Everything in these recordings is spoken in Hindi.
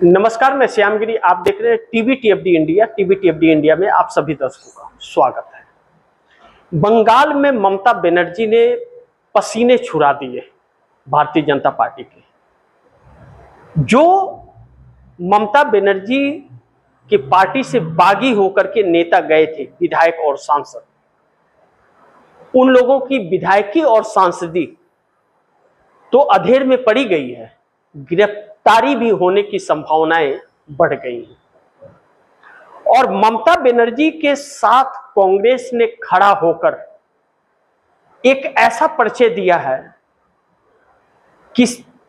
नमस्कार, मैं श्यामगिरी। आप देख रहे हैं टीवी टीएफडी इंडिया में आप सभी दर्शकों का स्वागत है। बंगाल में ममता बनर्जी ने पसीने छुड़ा दिए भारतीय जनता पार्टी के। जो ममता बनर्जी की पार्टी से बागी होकर के नेता गए थे, विधायक और सांसद, उन लोगों की विधायकी और सांसदी तो अधेड़ में पड़ी गई है, गिरफ्तारी भी होने की संभावनाएं बढ़ गई हैं। और ममता बनर्जी के साथ कांग्रेस ने खड़ा होकर एक ऐसा परिचय दिया है कि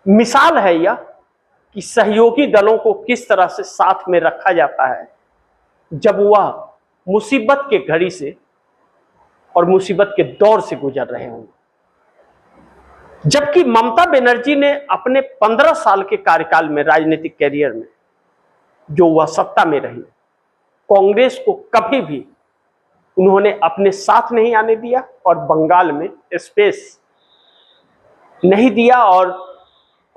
मिसाल है यह कि सहयोगी दलों को किस तरह से साथ में रखा जाता है जब वह मुसीबत के घड़ी से और मुसीबत के दौर से गुजर रहे हों। जबकि ममता बनर्जी ने अपने 15 साल के कार्यकाल में, राजनीतिक कैरियर में, जो वह सत्ता में रही, कांग्रेस को कभी भी उन्होंने अपने साथ नहीं आने दिया और बंगाल में स्पेस नहीं दिया और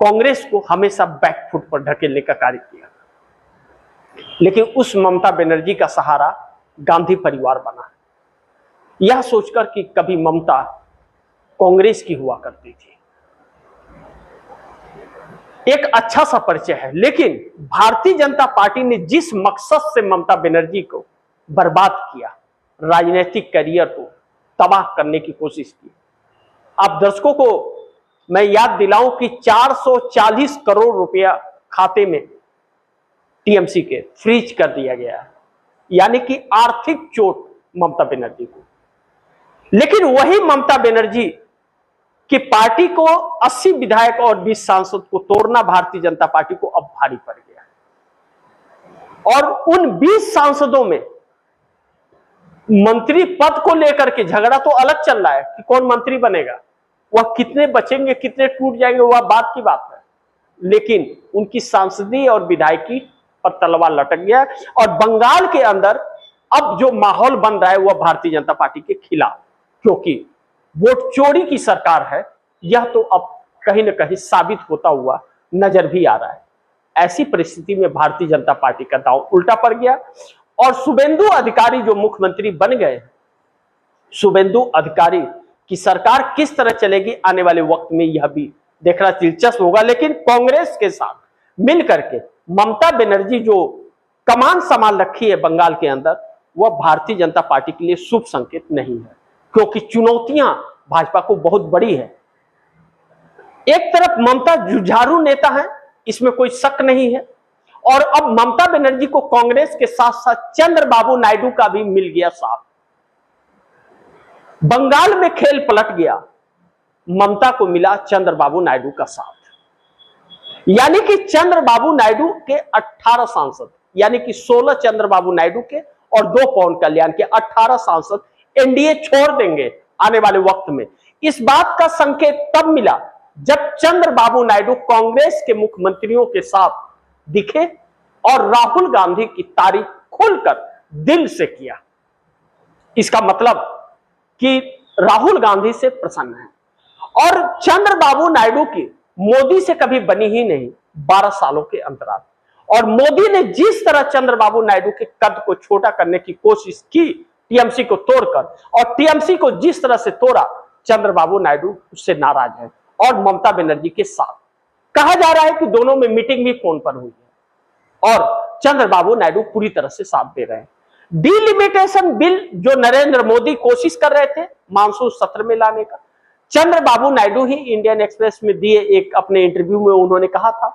कांग्रेस को हमेशा बैकफुट पर ढकेलने का कार्य किया। लेकिन उस ममता बनर्जी का सहारा गांधी परिवार बना, यह सोचकर कि कभी ममता कांग्रेस की हुआ करती थी। एक अच्छा सा परिचय है। लेकिन भारतीय जनता पार्टी ने जिस मकसद से ममता बनर्जी को बर्बाद किया, राजनीतिक करियर को तबाह करने की कोशिश की, आप दर्शकों को मैं याद दिलाऊं कि 440 करोड़ रुपया खाते में टीएमसी के फ्रीज कर दिया गया है, यानी कि आर्थिक चोट ममता बनर्जी को। लेकिन वही ममता बनर्जी कि पार्टी को 80 विधायक और 20 सांसद को तोड़ना भारतीय जनता पार्टी को अब भारी पड़ गया। और उन 20 सांसदों में मंत्री पद को लेकर के झगड़ा तो अलग चल रहा है कि कौन मंत्री बनेगा, वह कितने बचेंगे, कितने टूट जाएंगे, वह बात की बात है। लेकिन उनकी सांसदी और विधायकी पर तलवार लटक गया और बंगाल के अंदर अब जो माहौल बन रहा है वह भारतीय जनता पार्टी के खिलाफ, क्योंकि वोट चोरी की सरकार है, यह तो अब कहीं ना कहीं साबित होता हुआ नजर भी आ रहा है। ऐसी परिस्थिति में भारतीय जनता पार्टी का दांव उल्टा पड़ गया और शुभेंदु अधिकारी जो मुख्यमंत्री बन गए, शुभेंदु अधिकारी की सरकार किस तरह चलेगी आने वाले वक्त में, यह भी देखना दिलचस्प होगा। लेकिन कांग्रेस के साथ मिलकर के ममता बनर्जी जो कमान संभाल रखी है बंगाल के अंदर, वह भारतीय जनता पार्टी के लिए शुभ संकेत नहीं है, क्योंकि चुनौतियां भाजपा को बहुत बड़ी है। एक तरफ ममता जुझारू नेता है, इसमें कोई शक नहीं है, और अब ममता बनर्जी को कांग्रेस के साथ साथ चंद्रबाबू नायडू का भी मिल गया साथ। बंगाल में खेल पलट गया, ममता को मिला चंद्रबाबू नायडू का साथ, यानी कि चंद्रबाबू नायडू के 18 सांसद, यानी कि 16 चंद्रबाबू नायडू के और 2 पवन कल्याण के 18 सांसद एनडीए छोड़ देंगे आने वाले वक्त में। इस बात का संकेत तब मिला जब चंद्रबाबू नायडू कांग्रेस के मुख्यमंत्रियों के साथ दिखे और राहुल गांधी की तारीफ खुलकर दिल से किया। इसका मतलब कि राहुल गांधी से प्रसन्न है। और चंद्रबाबू नायडू की मोदी से कभी बनी ही नहीं 12 सालों के अंतराल, और मोदी ने जिस तरह चंद्रबाबू नायडू के कद को छोटा करने की कोशिश की टीएमसी को तोड़कर, और टीएमसी को जिस तरह से तोड़ा, चंद्रबाबू नायडू उससे नाराज है और ममता बनर्जी के साथ। कहा जा रहा है कि दोनों में मीटिंग भी फोन पर हुई है और चंद्रबाबू नायडू पूरी तरह से साथ दे रहे हैं। डिलिमिटेशन बिल जो नरेंद्र मोदी कोशिश कर रहे थे मानसून सत्र में लाने का, चंद्रबाबू नायडू ही इंडियन एक्सप्रेस में दिए एक अपने इंटरव्यू में उन्होंने कहा था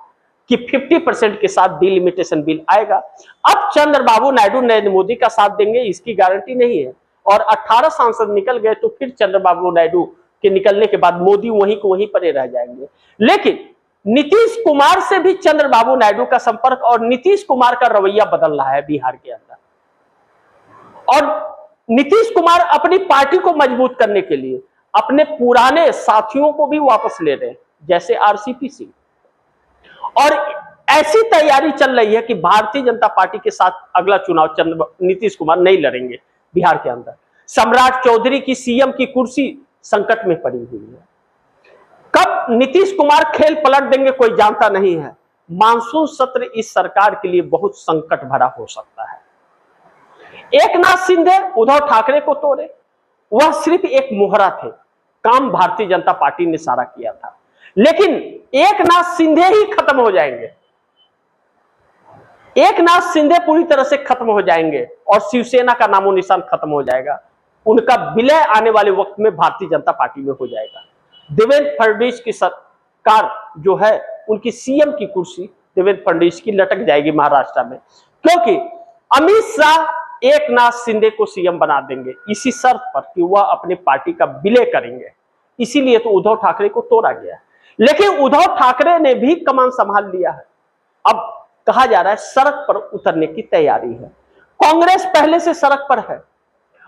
कि 50% के साथ डिलिमिटेशन बिल आएगा। अब चंद्रबाबू नायडू नरेंद्र मोदी का साथ देंगे इसकी गारंटी नहीं है, और 18 सांसद निकल गए तो फिर चंद्रबाबू नायडू के निकलने के बाद मोदी वहीं को वहीं पड़े रह जाएंगे। लेकिन नीतीश कुमार से भी चंद्रबाबू नायडू का संपर्क और नीतीश कुमार का रवैया बदल रहा है बिहार के अंदर, और नीतीश कुमार अपनी पार्टी को मजबूत करने के लिए अपने पुराने साथियों को भी वापस ले रहे हैं, जैसे आरसीपी सिंह। और ऐसी तैयारी चल रही है कि भारतीय जनता पार्टी के साथ अगला चुनाव नीतीश कुमार नहीं लड़ेंगे बिहार के अंदर। सम्राट चौधरी की सीएम की कुर्सी संकट में पड़ी हुई है। कब नीतीश कुमार खेल पलट देंगे कोई जानता नहीं है, मानसून सत्र इस सरकार के लिए बहुत संकट भरा हो सकता है। एकनाथ शिंदे उद्धव ठाकरे को तोड़े, वह सिर्फ एक मोहरा थे, काम भारतीय जनता पार्टी ने सारा किया था, लेकिन एकनाथ शिंदे ही खत्म हो जाएंगे। एकनाथ शिंदे पूरी तरह से खत्म हो जाएंगे और शिवसेना का नामो निशान खत्म हो जाएगा। उनका विलय आने वाले वक्त में भारतीय जनता पार्टी में हो जाएगा। देवेंद्र फडणवीस की सरकार जो है, उनकी सीएम की कुर्सी देवेंद्र फडणवीस की लटक जाएगी महाराष्ट्र में, क्योंकि अमित शाह एकनाथ शिंदे को सीएम बना देंगे इसी शर्त पर कि वह अपनी पार्टी का विलय करेंगे। इसीलिए तो उद्धव ठाकरे को तोड़ा गया, लेकिन उद्धव ठाकरे ने भी कमान संभाल लिया है। अब कहा जा रहा है सड़क पर उतरने की तैयारी है। कांग्रेस पहले से सड़क पर है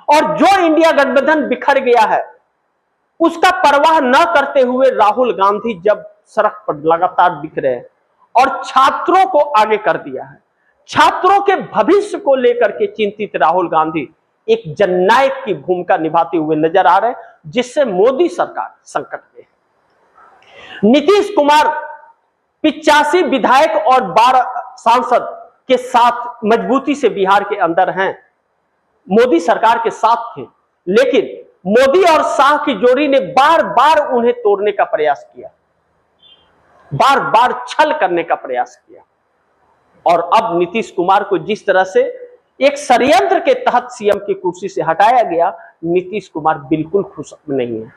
और जो इंडिया गठबंधन बिखर गया है उसका परवाह न करते हुए राहुल गांधी जब सड़क पर लगातार दिख रहे हैं और छात्रों को आगे कर दिया है, छात्रों के भविष्य को लेकर के चिंतित राहुल गांधी एक जननायक की भूमिका निभाते हुए नजर आ रहे हैं, जिससे मोदी सरकार संकट में है। नीतीश कुमार 85 विधायक और 12 सांसद के साथ मजबूती से बिहार के अंदर हैं, मोदी सरकार के साथ थे, लेकिन मोदी और शाह की जोड़ी ने बार बार उन्हें तोड़ने का प्रयास किया, बार बार छल करने का प्रयास किया। और अब नीतीश कुमार को जिस तरह से एक षड्यंत्र के तहत सीएम की कुर्सी से हटाया गया, नीतीश कुमार बिल्कुल खुश नहीं है।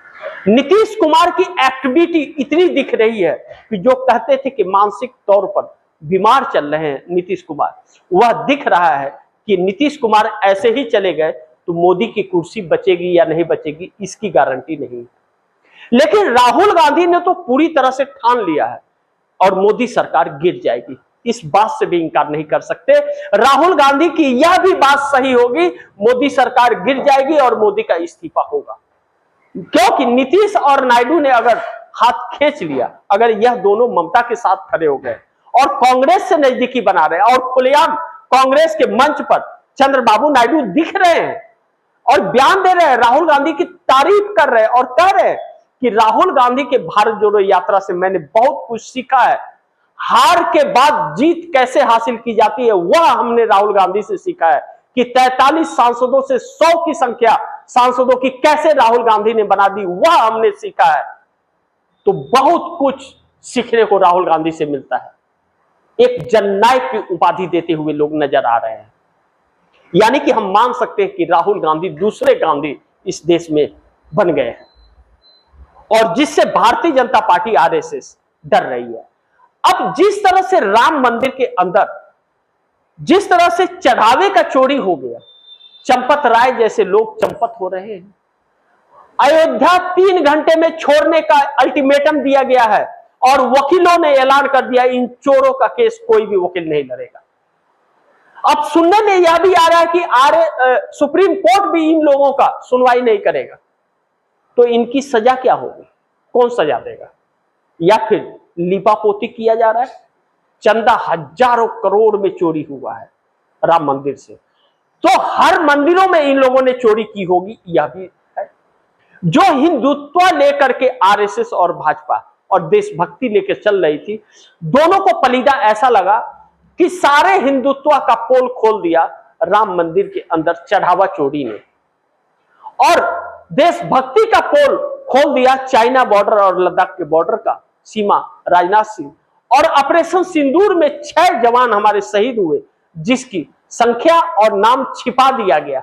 नीतीश कुमार की एक्टिविटी इतनी दिख रही है कि जो कहते थे कि मानसिक तौर पर बीमार चल रहे हैं नीतीश कुमार, वह दिख रहा है कि नीतीश कुमार ऐसे ही चले गए तो मोदी की कुर्सी बचेगी या नहीं बचेगी इसकी गारंटी नहीं। लेकिन राहुल गांधी ने तो पूरी तरह से ठान लिया है और मोदी सरकार गिर जाएगी, इस बात से भी इंकार नहीं कर सकते। राहुल गांधी की यह भी बात सही होगी, मोदी सरकार गिर जाएगी और मोदी का इस्तीफा होगा, क्योंकि नीतीश और नायडू ने अगर हाथ खींच लिया, अगर यह दोनों ममता के साथ खड़े हो गए और कांग्रेस से नजदीकी बना रहे हैं और खुलेआम कांग्रेस के मंच पर चंद्रबाबू नायडू दिख रहे हैं और बयान दे रहे हैं, राहुल गांधी की तारीफ कर रहे हैं और कह रहे हैं कि राहुल गांधी के भारत जोड़ो यात्रा से मैंने बहुत कुछ सीखा है, हार के बाद जीत कैसे हासिल की जाती है वह हमने राहुल गांधी से सीखा है, कि 43 सांसदों से 100 की संख्या सांसदों की कैसे राहुल गांधी ने बना दी वह हमने सीखा है। तो बहुत कुछ सीखने को राहुल गांधी से मिलता है। एक जननायक की उपाधि देते हुए लोग नजर आ रहे हैं, यानी कि हम मान सकते हैं कि राहुल गांधी दूसरे गांधी इस देश में बन गए हैं और जिससे भारतीय जनता पार्टी आरएसएस डर रही है। अब जिस तरह से राम मंदिर के अंदर जिस तरह से चढ़ावे का चोरी हो गया, चंपत राय जैसे लोग चंपत हो रहे हैं, अयोध्या 3 घंटे में छोड़ने का अल्टीमेटम दिया गया है और वकीलों ने ऐलान कर दिया इन चोरों का केस कोई भी वकील नहीं लड़ेगा। अब सुनने में यह भी आ रहा है कि सुप्रीम कोर्ट भी इन लोगों का सुनवाई नहीं करेगा, तो इनकी सजा क्या होगी, कौन सजा देगा? या फिर लिपापोती किया जा रहा है? चंदा हजारों करोड़ में चोरी हुआ है राम मंदिर से, तो हर मंदिरों में इन लोगों ने चोरी की होगी, यह भी है। जो हिंदुत्व लेकर के आरएसएस और भाजपा और देशभक्ति लेकर चल रही थी, दोनों को पलीदा ऐसा लगा कि सारे हिंदुत्व का पोल खोल दिया राम मंदिर के अंदर चढ़ावा चोरी ने, और देशभक्ति का पोल खोल दिया चाइना बॉर्डर और लद्दाख के बॉर्डर का सीमा राजनाथ सिंह, और ऑपरेशन सिंदूर में 6 जवान हमारे शहीद हुए, जिसकी संख्या और नाम छिपा दिया गया,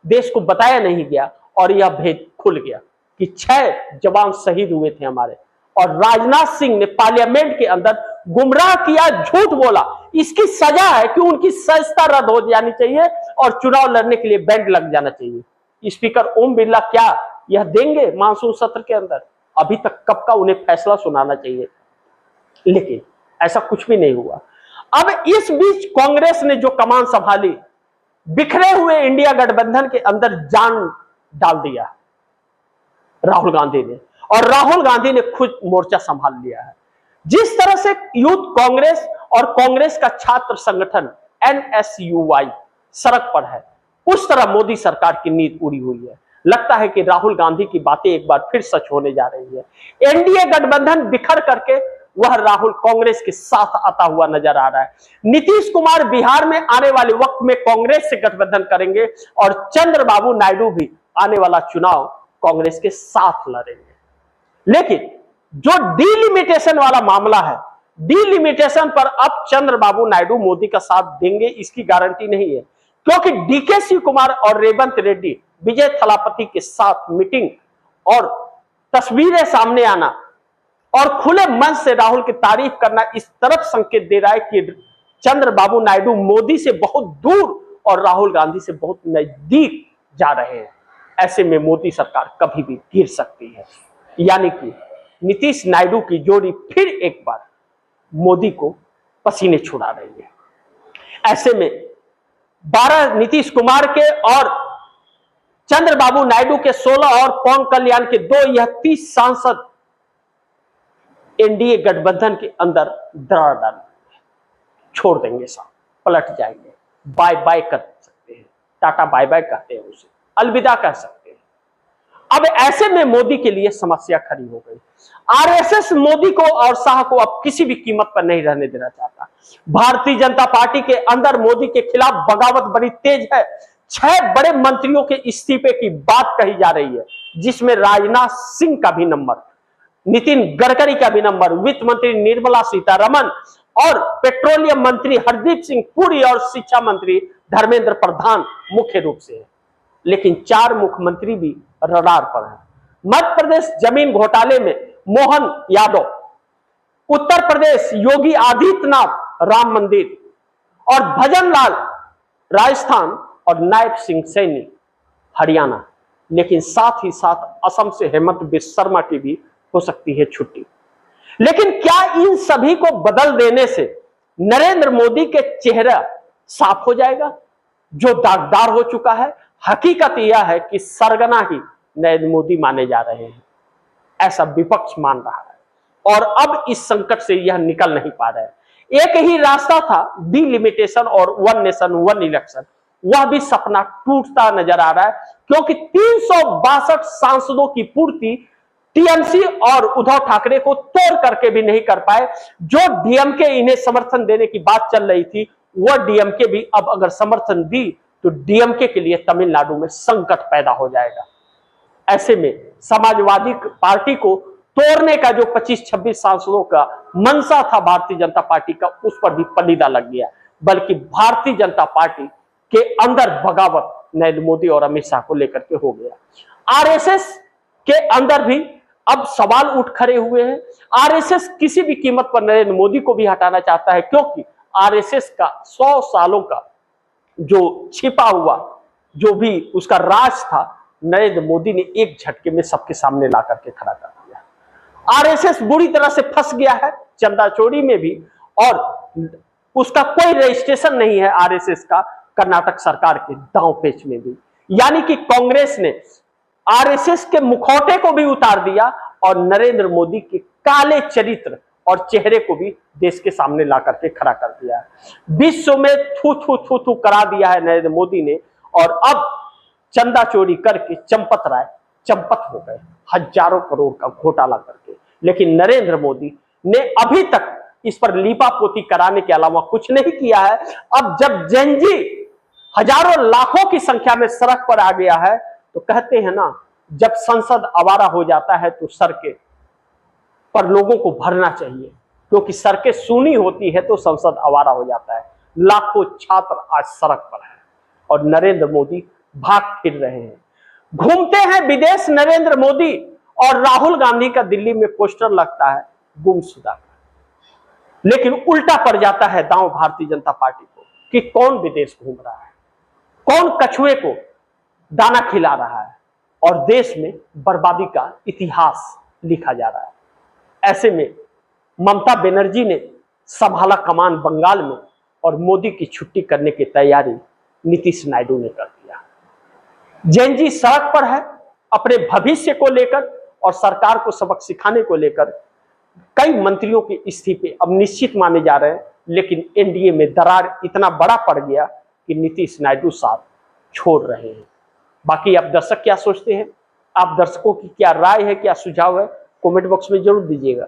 देश को बताया नहीं गया, और यह भेद खुल गया कि 6 जवान शहीद हुए थे हमारे, और राजनाथ सिंह ने पार्लियामेंट के अंदर गुमराह किया, झूठ बोला। इसकी सजा है कि उनकी सदस्यता रद्द हो जानी चाहिए और चुनाव लड़ने के लिए बैंड लग जाना चाहिए। स्पीकर ओम बिरला क्या यह देंगे मानसून सत्र के अंदर? अभी तक कब का उन्हें फैसला सुनाना चाहिए, लेकिन ऐसा कुछ भी नहीं हुआ। अब इस बीच कांग्रेस ने जो कमान संभाली, बिखरे हुए इंडिया गठबंधन के अंदर जान डाल दिया राहुल गांधी ने, और राहुल गांधी ने खुद मोर्चा संभाल लिया है। जिस तरह से यूथ कांग्रेस और कांग्रेस का छात्र संगठन NSUI सड़क पर है, उस तरह मोदी सरकार की नींद उड़ी हुई है। लगता है कि राहुल गांधी की बातें एक बार फिर सच होने जा रही है। एनडीए गठबंधन बिखर करके वह राहुल कांग्रेस के साथ आता हुआ नजर आ रहा है। नीतीश कुमार बिहार में आने वाले वक्त में कांग्रेस से गठबंधन करेंगे और चंद्रबाबू नायडू भी आने वाला चुनाव कांग्रेस के साथ लड़ेंगे। लेकिन जो डीलिमिटेशन वाला मामला है, डीलिमिटेशन पर अब चंद्रबाबू नायडू मोदी का साथ देंगे इसकी गारंटी नहीं है, क्योंकि डीके शिव कुमार और रेवंत रेड्डी विजय थलापति के साथ मीटिंग और तस्वीरें सामने आना और खुले मन से राहुल की तारीफ करना इस तरफ संकेत दे रहा है कि चंद्रबाबू नायडू मोदी से बहुत दूर और राहुल गांधी से बहुत नजदीक जा रहे हैं। ऐसे में मोदी सरकार कभी भी गिर सकती है, यानी कि नीतीश नायडू की जोड़ी फिर एक बार मोदी को पसीने छुड़ा रही है। ऐसे में 12 नीतीश कुमार के और चंद्रबाबू नायडू के 16 और पवन कल्याण के 2 यह 30 सांसद एनडीए गठबंधन के अंदर दरार डालेंगे, छोड़ देंगे, साथ पलट जाएंगे, बाय बाय कर सकते हैं, टाटा बाय बाय कहते हैं उसे, अलविदा कह सकते हैं। अब ऐसे में मोदी के लिए समस्या खड़ी हो गई। आरएसएस मोदी को और शाह को अब किसी भी कीमत पर नहीं रहने देना चाहता। भारतीय जनता पार्टी के अंदर मोदी के खिलाफ बगावत बड़ी तेज है। 6 बड़े मंत्रियों के इस्तीफे की बात कही जा रही है, जिसमें राजनाथ सिंह का भी नंबर, नितिन गडकरी का भी नंबर, वित्त मंत्री निर्मला सीतारमण और पेट्रोलियम मंत्री हरदीप सिंह पुरी और शिक्षा मंत्री धर्मेंद्र प्रधान मुख्य रूप से है। लेकिन 4 मुख्यमंत्री भी रडार पर हैं। मध्य प्रदेश जमीन घोटाले में मोहन यादव, उत्तर प्रदेश योगी आदित्यनाथ राम मंदिर और भजन लाल राजस्थान और नायब सिंह सैनी हरियाणा, लेकिन साथ ही साथ असम से हेमंत बिस्वा शर्मा की भी हो सकती है छुट्टी। लेकिन क्या इन सभी को बदल देने से नरेंद्र मोदी के चेहरा साफ हो जाएगा जो दागदार हो चुका है? हकीकत यह है कि सरगना ही नरेंद्र मोदी माने जा रहे हैं, ऐसा विपक्ष मान रहा है और अब इस संकट से यह निकल नहीं पा रहा है। एक ही रास्ता था, डीलिमिटेशन और 1 नेशन 1 इलेक्शन, वह भी सपना टूटता नजर आ रहा है, क्योंकि 362 सांसदों की पूर्ति टीएमसी और उद्धव ठाकरे को तोड़ करके भी नहीं कर पाए। जो डीएमके इन्हें समर्थन देने की बात चल रही थी, वह डीएमके भी अब अगर समर्थन दी तो डीएमके के लिए तमिलनाडु में संकट पैदा हो जाएगा। ऐसे में समाजवादी पार्टी को तोड़ने का जो 25-26 सांसदों का मंशा था भारतीय जनता पार्टी का, उस पर भी पलीदा लग गया। बल्कि भारतीय जनता पार्टी के अंदर बगावत नरेंद्र मोदी और अमित शाह को लेकर के हो गया। आरएसएस के अंदर भी अब सवाल उठ खड़े हुए हैं। आरएसएस किसी भी कीमत पर नरेंद्र मोदी को भी हटाना चाहता है, क्योंकि आरएसएस का 100 सालों का जो छिपा हुआ जो भी उसका राज था, नरेंद्र मोदी ने एक झटके में सबके सामने ला करके खड़ा कर दिया। आरएसएस बुरी तरह से फंस गया है चंदा चोरी में भी, और उसका कोई रजिस्ट्रेशन नहीं है आरएसएस का कर्नाटक सरकार के दांव पेच में भी। यानी कि कांग्रेस ने आरएसएस के मुखौटे को भी उतार दिया और नरेंद्र मोदी के काले चरित्र और चेहरे को भी देश के सामने ला करके खड़ा कर दिया है। विश्व में थू थू थू थू करा दिया है नरेंद्र मोदी ने, और अब चंदा चोरी करके चंपत राय चंपत हो गए, हजारों करोड़ का घोटाला करके। लेकिन नरेंद्र मोदी ने अभी तक इस पर लीपापोती कराने के अलावा कुछ नहीं किया है। अब जब जेनजी हजारों लाखों की संख्या में सड़क पर आ गया है, तो कहते हैं ना, जब संसद आवारा हो जाता है तो सड़कें पर लोगों को भरना चाहिए, क्योंकि सड़कें सूनी होती है तो संसद आवारा हो जाता है। लाखों छात्र आज सड़क पर हैं और नरेंद्र मोदी भाग फिर रहे हैं, घूमते हैं विदेश नरेंद्र मोदी, और राहुल गांधी का दिल्ली में पोस्टर लगता है गुमशुदा का। लेकिन उल्टा पड़ जाता है दांव भारतीय जनता पार्टी को कि कौन विदेश घूम रहा है, कौन कछुए को दाना खिला रहा है, और देश में बर्बादी का इतिहास लिखा जा रहा है। ऐसे में ममता बनर्जी ने संभाला कमान बंगाल में, और मोदी की छुट्टी करने की तैयारी नीतीश नायडू ने कर दिया। जेनजी सड़क पर है अपने भविष्य को लेकर और सरकार को सबक सिखाने को लेकर। कई मंत्रियों के इस्तीफे अब निश्चित माने जा रहे हैं, लेकिन एनडीए में दरार इतना बड़ा पड़ गया कि नीतीश नायडू साथ छोड़ रहे हैं। बाकी आप दर्शक क्या सोचते हैं? आप दर्शकों की क्या राय है, क्या सुझाव है, कमेंट बॉक्स में जरूर दीजिएगा।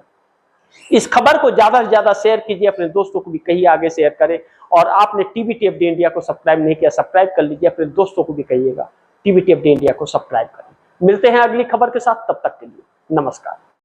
इस खबर को ज्यादा से ज्यादा शेयर कीजिए, अपने दोस्तों को भी कहिए आगे शेयर करें। और आपने टीवीटी अपडेट इंडिया को सब्सक्राइब नहीं किया, सब्सक्राइब कर लीजिए, अपने दोस्तों को भी कहिएगा टीवीटी अपडेट इंडिया को सब्सक्राइब करें। मिलते हैं अगली खबर के साथ, तब तक के लिए नमस्कार।